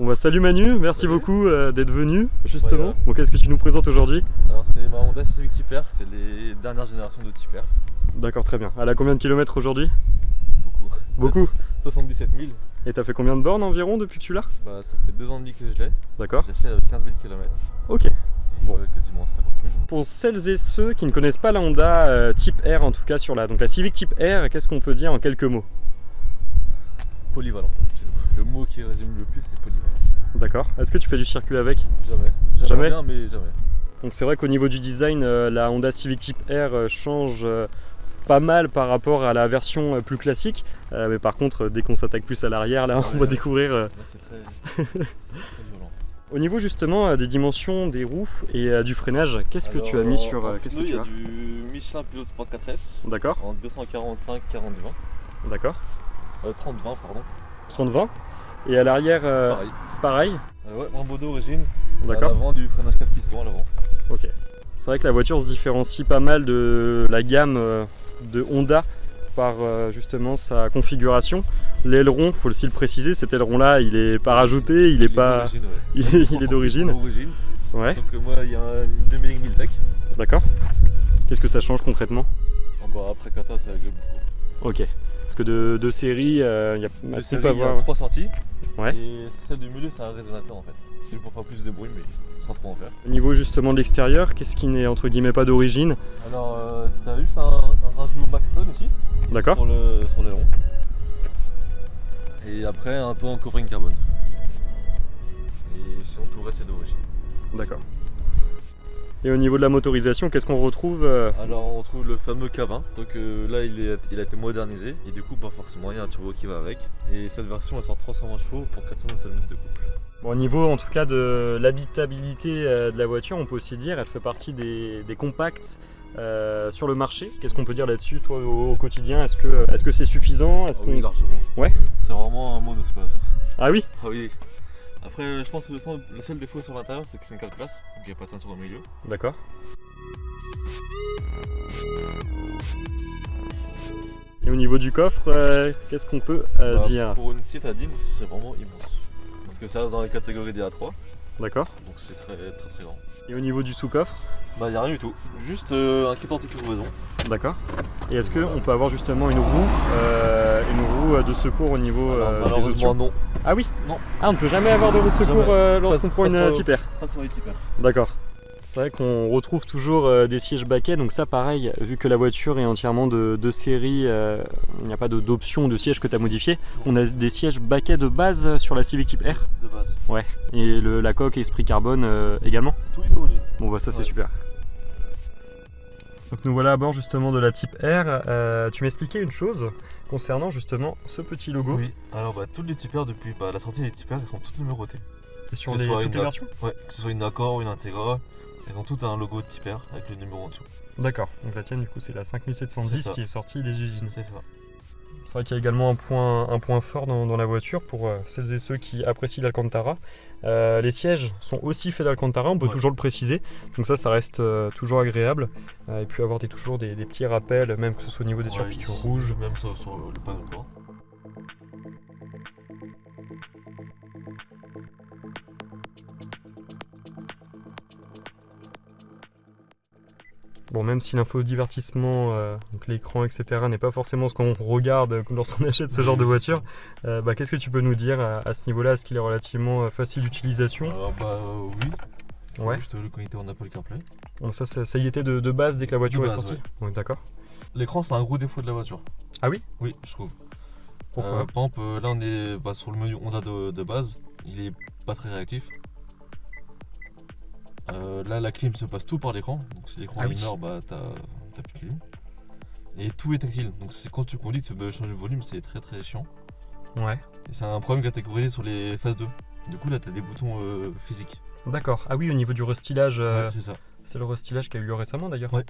Bon bah salut Manu, merci Salut. beaucoup d'être venu justement. Ouais. Bon, qu'est-ce que tu nous présentes aujourd'hui? Alors c'est ma Honda Civic Type R, c'est les dernières générations de Type R. D'accord, très bien. Elle a combien de kilomètres aujourd'hui? Beaucoup. Beaucoup. 77 000. Et t'as fait combien de bornes environ depuis que tu l'as? Bah ça fait 2 ans et demi que je l'ai. D'accord. J'ai acheté avec 15 000 km. Ok. Et Bon. quasiment 50 000. Pour celles et ceux qui ne connaissent pas la Honda Type R, en tout cas sur la Civic Type R, qu'est-ce qu'on peut dire en quelques mots? Polyvalent. Le mot qui résume le plus c'est polyvalent. D'accord. Est-ce que tu fais du circuit avec? Jamais. Jamais. J'aimerais bien mais jamais. Donc c'est vrai qu'au niveau du design, la Honda Civic Type R change pas mal par rapport à la version plus classique. Mais par contre, dès qu'on s'attaque plus à l'arrière, là, on va découvrir. Là c'est très violent. Au niveau justement des dimensions des roues et du freinage, qu'est-ce que tu as mis sur. Qu'est-ce que Il y tu a as? du Michelin Pilot Sport 4S D'accord, en 245 40 20. d'accord. 30 20 pardon. 30-20. Et à l'arrière, Pareil. pareil. Ouais, Brembo d'origine. D'accord. À l'avant du freinage 4 pistons à l'avant. Ok. C'est vrai que la voiture se différencie pas mal de la gamme de Honda par justement sa configuration. L'aileron, faut aussi le préciser, cet aileron là il est pas rajouté, il est pas. d'origine, ouais. Il est d'origine. Ouais, Sauf que moi il y a une demi-ligne Miltech. d'accord. Qu'est-ce que ça change concrètement? Après kata ça gueule beaucoup. Ok. Parce que de série, il y a La est-ce qu'on série, peut il y a avoir. 3 sorties. Ouais. Et celle du milieu c'est un résonateur en fait. C'est pour faire plus de bruit mais sans trop en faire. Au niveau justement de l'extérieur, qu'est-ce qui n'est entre guillemets pas d'origine? Alors t'as juste un rajout Maxton ici. D'accord. Sur l'aileron. Et après un toit en covering carbone. Et sinon tout le reste c'est d'origine. D'accord. Et au niveau de la motorisation, qu'est-ce qu'on retrouve Alors on retrouve le fameux K20, donc là il a été modernisé et du coup pas forcément il y a un turbo qui va avec. Et cette version elle sort 320 chevaux pour 400 Nm de couple. Bon, au niveau en tout cas de l'habitabilité de la voiture, on peut aussi dire elle fait partie des compacts sur le marché. Qu'est-ce qu'on peut dire là-dessus toi au quotidien? Est-ce que c'est suffisant? Est-ce Oui, largement. Ouais. C'est vraiment un mot de space. Ah oui? Ah oui. Après je pense que le seul défaut sur l'intérieur c'est que c'est une 4 places, donc il n'y a pas de ceinture au milieu. D'accord. Et au niveau du coffre, qu'est-ce qu'on peut dire? Pour une citadine c'est vraiment immense. Parce que ça reste dans la catégorie des A3, D'accord. donc c'est très très très grand. Et au niveau du sous-coffre? Bah y a rien du tout, juste un kit anti-crevaison. D'accord. Et est-ce qu'on peut avoir justement une roue de secours au niveau des Malheureusement options? non. Ah oui? Non. Ah, on ne peut jamais avoir de roue de secours Jamais. lorsqu'on prend une Type R. Pas sur les Type R. D'accord. C'est vrai qu'on retrouve toujours des sièges baquets, donc ça pareil, vu que la voiture est entièrement de série, il n'y a pas d'option de siège que tu as modifié, on a des sièges baquets de base sur la Civic Type R. De base. Ouais, et la coque Esprit Carbone également. Tout est d'origine. Bon bah ça c'est Ouais. super. Donc nous voilà à bord justement de la Type R. Tu m'expliquais une chose concernant justement ce petit logo. Oui. Alors toutes les Type R depuis la sortie des Type R, elles sont toutes numérotées. Et sur Que ce soit toutes une les versions. Ouais, que ce soit une Accord ou une Integra, elles ont toutes un logo de Type R avec le numéro en dessous. D'accord, donc la tienne du coup c'est la C'est 5710 ça. qui est sortie des usines. C'est ça. C'est vrai qu'il y a également un point fort dans la voiture pour celles et ceux qui apprécient l'Alcantara. Les sièges sont aussi faits d'Alcantara, on peut Ouais. toujours le préciser. Donc ça reste toujours agréable. Et puis avoir toujours des petits rappels, même que ce soit au niveau des surpiqûres ici, rouges. Même sur le panneau de bord. Bon, même si l'infodivertissement, donc l'écran, etc., n'est pas forcément ce qu'on regarde lorsqu'on achète ce genre de voiture, qu'est-ce que tu peux nous dire à ce niveau-là? Est-ce qu'il est relativement facile d'utilisation? Alors oui. Ouais. Juste le connecter en Apple CarPlay. Donc ça y était de base dès que la voiture De est base, sortie? ouais. Ouais, d'accord. L'écran c'est un gros défaut de la voiture. Ah oui? Oui, je trouve. Pourquoi? Par exemple, là on est sur le menu Honda de base, il est pas très réactif. Là la clim se passe tout par l'écran, donc si l'écran Ah est oui. mineur, t'as plus de clim. Et tout est tactile, donc c'est quand tu conduis, tu peux changer le volume, c'est très très chiant. Ouais. Et c'est un problème catégorisé sur les phases 2. Du coup là t'as des boutons physiques. D'accord. Ah oui, au niveau du restylage, Ouais, c'est ça. c'est le restylage qui a eu lieu récemment d'ailleurs. Ouais.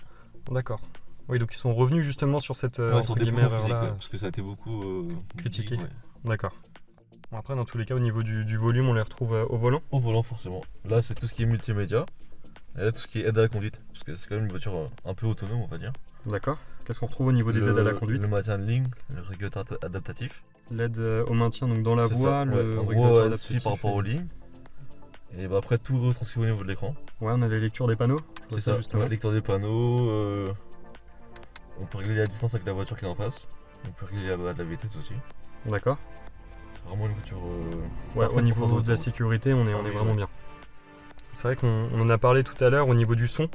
D'accord. Oui, donc ils sont revenus justement sur cette Ouais, entre sur des guillemets, boutons physiques, erreur-là. ouais, parce que ça a été beaucoup critiqué. dit, ouais. D'accord. Bon, après, dans tous les cas, au niveau du volume, on les retrouve au volant. Au volant forcément. Là c'est tout ce qui est multimédia. Et là tout ce qui est aide à la conduite. Parce que c'est quand même une voiture un peu autonome on va dire. D'accord. Qu'est-ce qu'on retrouve au niveau des aides à la conduite? Le maintien de ligne, le régulateur adaptatif. L'aide au maintien donc dans la C'est voie, ça, le en gros, régulateur elle suffit par rapport aux lignes. Et bah après tout retranscrit au niveau de l'écran. Ouais, on a les lectures des panneaux. C'est ça, justement. ouais, lecteur des panneaux. On peut régler la distance avec la voiture qui est en face. On peut régler la vitesse aussi. D'accord. C'est vraiment une voiture. Ouais, parfaite au pour niveau faire de la autoroute. sécurité, on est Ah oui, vraiment ouais. bien. C'est vrai qu'on en a parlé tout à l'heure au niveau du son.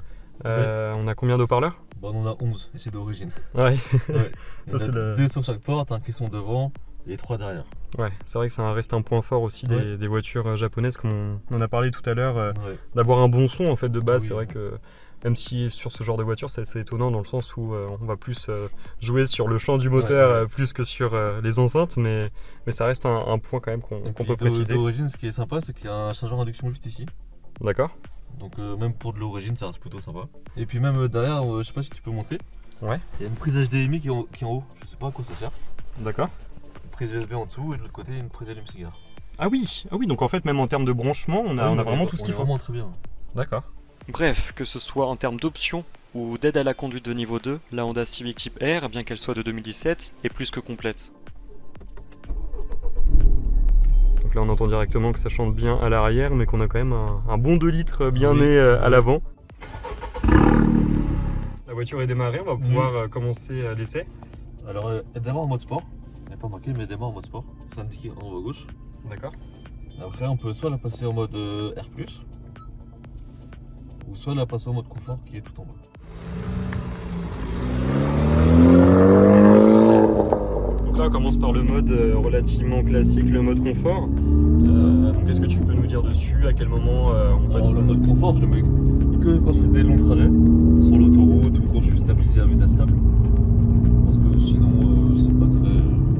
On a combien d'haut-parleurs? Bah, on en a 11 et c'est d'origine. Ouais. Ouais. Il y en Ça, a c'est la- 2 sur chaque porte, un qui sont devant et 3 derrière. Ouais, c'est vrai que ça reste un point fort aussi Ouais. des voitures japonaises, comme on en a parlé tout à l'heure, Ouais. d'avoir un bon son en fait de base. Ah oui, C'est vrai ouais. que même si sur ce genre de voiture, c'est assez étonnant dans le sens où on va plus jouer sur le chant du moteur Ouais, ouais. plus que sur les enceintes, mais ça reste un point quand même qu'on Et peut puis, préciser. d'origine, ce qui est sympa, c'est qu'il y a un chargeur induction juste ici. D'accord. Donc même pour de l'origine, ça reste plutôt sympa. Et puis même derrière, je sais pas si tu peux montrer. Ouais. Il y a une prise HDMI qui est en haut. Je sais pas à quoi ça sert. D'accord. Une prise USB en dessous et de l'autre côté une prise allume-cigare. Ah oui, donc en fait même en termes de branchement, on a vraiment tout ce qu'il faut. Vraiment très bien. D'accord. Bref, que ce soit en termes d'options ou d'aide à la conduite de niveau 2, la Honda Civic Type R, bien qu'elle soit de 2017, est plus que complète. Donc là on entend directement que ça chante bien à l'arrière, mais qu'on a quand même un bon 2 litres bien Oui. né à l'avant. La voiture est démarrée, on va pouvoir commencer l'essai. Alors elle démarre en mode sport. Elle n'est pas marquée mais elle démarre en mode sport. C'est indiqué en haut à gauche. D'accord. Après on peut soit la passer en mode R+, ou soit la passer en mode confort qui est tout en bas. Donc là on commence par le mode relativement classique, le mode confort. Donc qu'est-ce que tu peux nous dire dessus? À quel moment on peut Alors le mode confort, je le mets que quand je fais des longs trajets, sur l'autoroute ou quand je suis stabilisé à vitesse stable. Parce que sinon c'est pas très...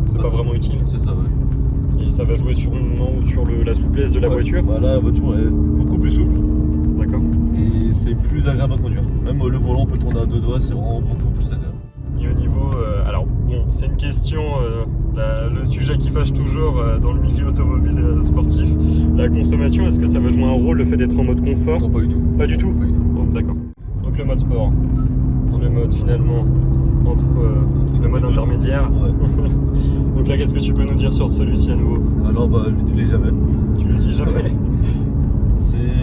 C'est pas vraiment utile. C'est ça, ouais. Et ça va jouer sûrement sur la souplesse de la Ouais, voiture. Bah là la voiture est beaucoup plus souple D'accord. et c'est plus agréable à conduire. Même le volant on peut le tourner à 2 doigts, c'est vraiment beaucoup plus agréable. Et au niveau, alors bon, c'est une question, le sujet qui fâche toujours dans le milieu automobile sportif, la consommation, est-ce que ça va jouer un rôle le fait d'être en mode confort? Non, pas du tout. Pas du tout. Pas du tout. Bon, d'accord. Donc le mode sport, le mode finalement entre le mode intermédiaire. Ouais. Donc là, qu'est-ce que tu peux nous dire sur celui-ci à nouveau? Alors bah je l'utilise jamais. Tu le dis jamais.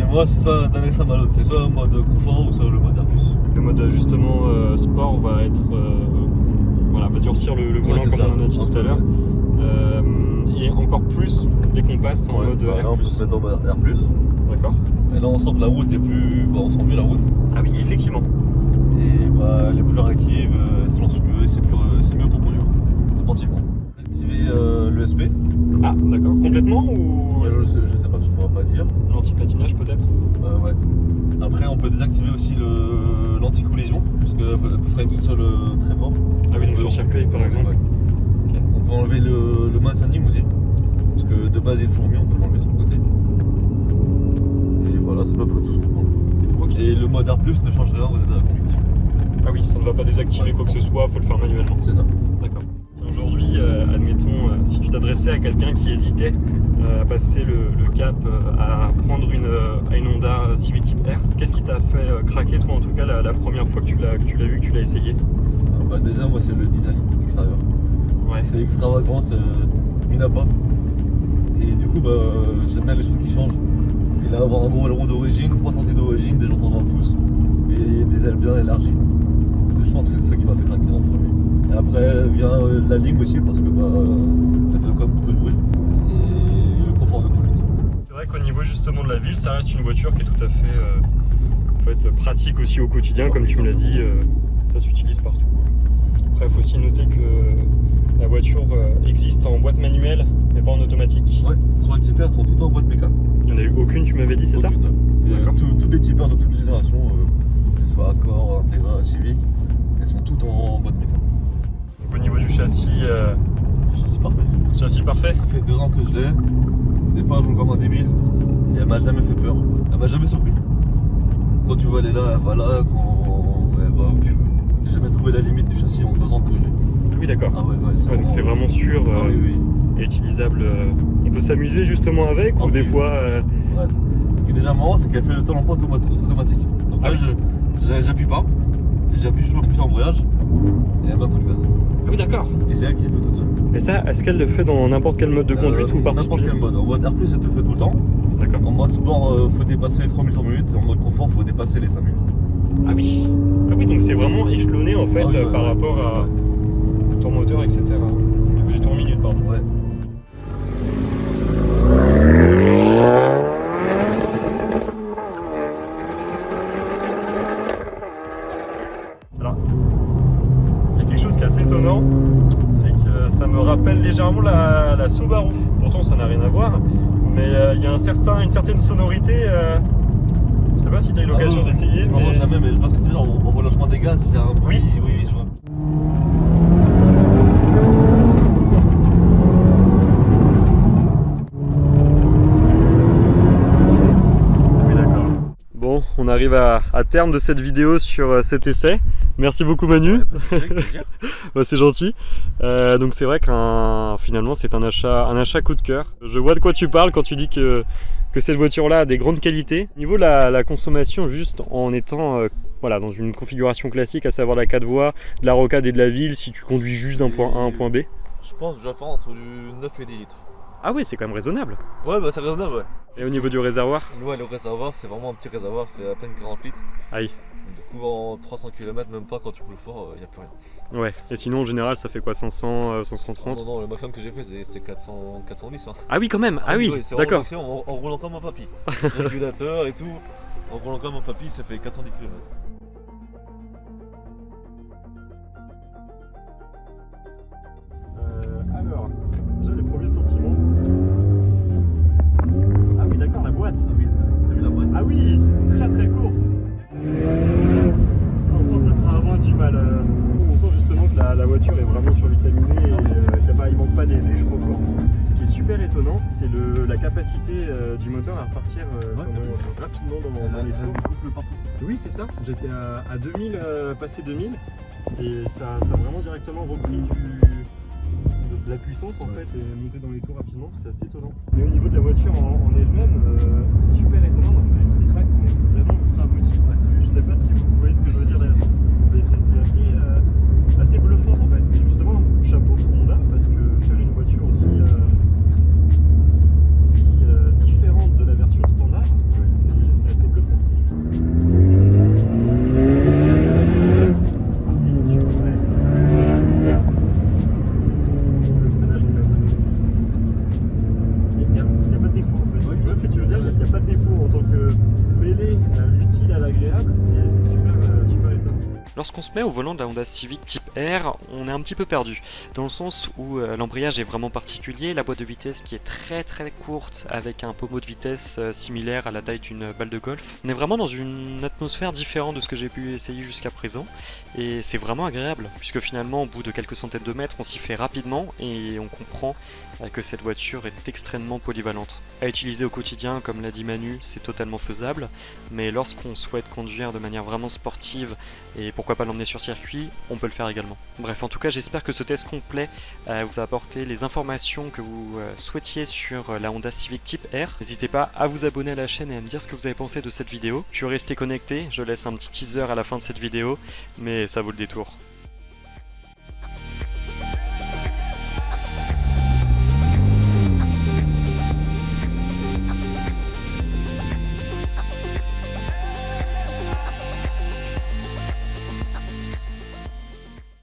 Moi c'est soit d'un extrême à l'autre, c'est soit le mode confort ou soit le mode R+. Le mode justement sport va être, voilà, va durcir le volant c'est comme ça. on en a dit tout à l'heure. Et encore plus dès qu'on passe en mode Là R+. on peut se mettre en mode R+. D'accord. Et là on sent que la route est plus... Bah, on sent mieux la route. Ah oui, effectivement. Et bah elle est plus réactive, elle se lance mieux et c'est mieux pour conduire. Sportivement. Activer l'ESP. Ah, d'accord. Complètement ou Je sais pas, je pourrais pas dire. l'anti-patinage peut-être? Ouais. Après on peut désactiver aussi l'anti-collision, parce qu'elle peut freiner toute seule très fort. Ah oui, donc sur circuit par exemple. Ouais. Ok. On peut enlever le maintien de ligne aussi, parce que de base il est toujours mis, on peut l'enlever de son côté. Et voilà, c'est à peu près tout ce qu'on peut enlever. Ok. Et le mode R+, ne change rien aux aides à la conduite. Ah oui, ça ne va pas désactiver Ouais, quoi que ce soit, faut le faire manuellement. C'est ça. D'accord. Aujourd'hui, admettons, si tu t'adressais à quelqu'un qui hésitait à passer le cap, à prendre une Honda Civic Type R, qu'est-ce qui t'a fait craquer toi en tout cas la première fois que tu l'as vu, que tu l'as essayé? Bah déjà moi c'est le design extérieur. Ouais. C'est extravagant, il n'y en a pas. Et du coup bah j'aime bien les choses qui changent. Et là avoir un gros aileron d'origine, 3 cm d'origine, des jantes en 20 pouces et des ailes bien élargies. Je pense que c'est ça qui m'a fait craquer en premier. Et après vient la ligne aussi parce que ça fait quand même beaucoup de bruit. Et le confort de conduite. C'est vrai qu'au niveau justement de la ville, ça reste une voiture qui est tout à fait pratique aussi au quotidien, comme tu me l'as dit, ça s'utilise partout. Après, il faut aussi noter que la voiture existe en boîte manuelle, mais pas en automatique. Ouais, sur les tipeurs sont toutes en boîte méca. Il n'y en a eu aucune, tu m'avais dit, c'est ça? D'accord. Tous les tipeurs de toutes les générations, que ce soit Accord, Integra, Civic, elles sont toutes en boîte méca. Donc, au niveau du châssis, Châssis parfait. châssis parfait. Ça fait 2 ans que je l'ai. Des fois, je roule comme un débile. Et elle m'a jamais fait peur. Elle m'a jamais surpris. Quand tu vois elle est là, elle va là. Quand elle va où tu veux. J'ai jamais trouvé la limite du châssis en 2 ans que j'ai. Oui, d'accord. Ah ouais, Ouais, donc c'est vraiment sûr Ah oui, oui. et utilisable. On peut s'amuser justement avec, Ah ou des oui. fois. Ouais. Ce qui est déjà marrant, c'est qu'elle fait le temps en pointe automatique. Donc Ah là, oui. j'appuie pas. j'appuie sur le pied embrayage et elle m'a coup de gaz. Ah oui, d'accord. Et c'est elle qui le fait toute seule. Et ça, est-ce qu'elle le fait dans n'importe quel mode de conduite ou N'importe particulier? quel mode. En mode R+, elle te fait tout le temps. D'accord. En mode sport, faut dépasser les 3000 tours minute. En mode confort, faut dépasser les 5000. Ah oui. Ah oui, donc c'est vraiment échelonné en fait Ah oui, par rapport à ton moteur, etc. Au niveau du tour minute, pardon. Ouais. Alors, il y a quelque chose qui est assez étonnant, c'est que ça me rappelle légèrement la Subaru. Pourtant, ça n'a rien à voir, mais il y a une certaine sonorité. Je sais pas si tu as eu l'occasion d'essayer. Non, mais... jamais, mais je vois ce que tu veux dire. En relâchement des gaz, il y a un bruit. Oui. Oui, je vois. Bon, on arrive à terme de cette vidéo sur cet essai. Merci beaucoup Manu. Bah, c'est gentil. Donc c'est vrai finalement c'est un achat coup de cœur. Je vois de quoi tu parles quand tu dis que cette voiture-là a des grandes qualités. Au niveau de la consommation, juste en étant voilà, dans une configuration classique, à savoir la 4 voies, de la rocade et de la ville, si tu conduis juste d'un point A à un point B. Je pense que je vais faire entre du 9 et 10 litres. Ah oui, c'est quand même raisonnable. Ouais, bah c'est raisonnable, ouais. Et au niveau du réservoir? Ouais, le réservoir, c'est vraiment un petit réservoir, fait à peine 40 litres. Aïe. Du coup, en 300 km, même pas quand tu roules fort, il n'y a plus rien. Ouais, et sinon en général ça fait quoi, 500, 530? Non, le maximum que j'ai fait, c'est 410. Hein. Ah oui, quand même. Ah oui, ouais, c'est d'accord. vraiment en roulant comme un papy. Régulateur et tout, en roulant comme un papy, ça fait 410 km. Alors, déjà les premiers sentiments. Ah oui, d'accord, la boîte. Ah oui, t'as vu la boîte? Ah oui, très très courte. On sent que le train avant a du mal. On sent justement que la voiture est vraiment survitaminée et qu'il ne manque pas des chevaux, quoi. Ce qui est super étonnant, c'est la capacité du moteur à repartir rapidement dans les tours. Oui, c'est ça. J'étais à 2000, passé 2000, et ça a vraiment directement repris de la puissance en fait et monter dans les tours rapidement, c'est assez étonnant. Mais au niveau de la voiture en elle-même, c'est super étonnant. Donc, les tracts, mais vraiment ultra abouti. Je sais pas si vous voyez ce que je veux dire derrière. Mais c'est assez bluffant en fait. C'est justement un chapeau pour Honda parce que faire une voiture aussi différente de la version standard, c'est assez bluffant. Ah, c'est super. Ouais. Il n'y a pas de défaut en fait. Tu vois ce que tu veux dire? Il n'y a pas de défaut en tant que mêler l'utile à l'agréable, c'est super étonnant. Lorsqu'on se met au volant de la Honda Civic Type R, on est un petit peu perdu, dans le sens où l'embrayage est vraiment particulier, la boîte de vitesse qui est très très courte avec un pommeau de vitesse similaire à la taille d'une balle de golf. On est vraiment dans une atmosphère différente de ce que j'ai pu essayer jusqu'à présent, et c'est vraiment agréable, puisque finalement au bout de quelques centaines de mètres on s'y fait rapidement et on comprend que cette voiture est extrêmement polyvalente. À utiliser au quotidien, comme l'a dit Manu, c'est totalement faisable, mais lorsqu'on souhaite conduire de manière vraiment sportive et pourquoi pas l'emmener sur circuit, on peut le faire également. Bref, en tout cas j'espère que ce test complet vous a apporté les informations que vous souhaitiez sur la Honda Civic Type R. N'hésitez pas à vous abonner à la chaîne et à me dire ce que vous avez pensé de cette vidéo. Je suis resté connecté, je laisse un petit teaser à la fin de cette vidéo, mais ça vaut le détour.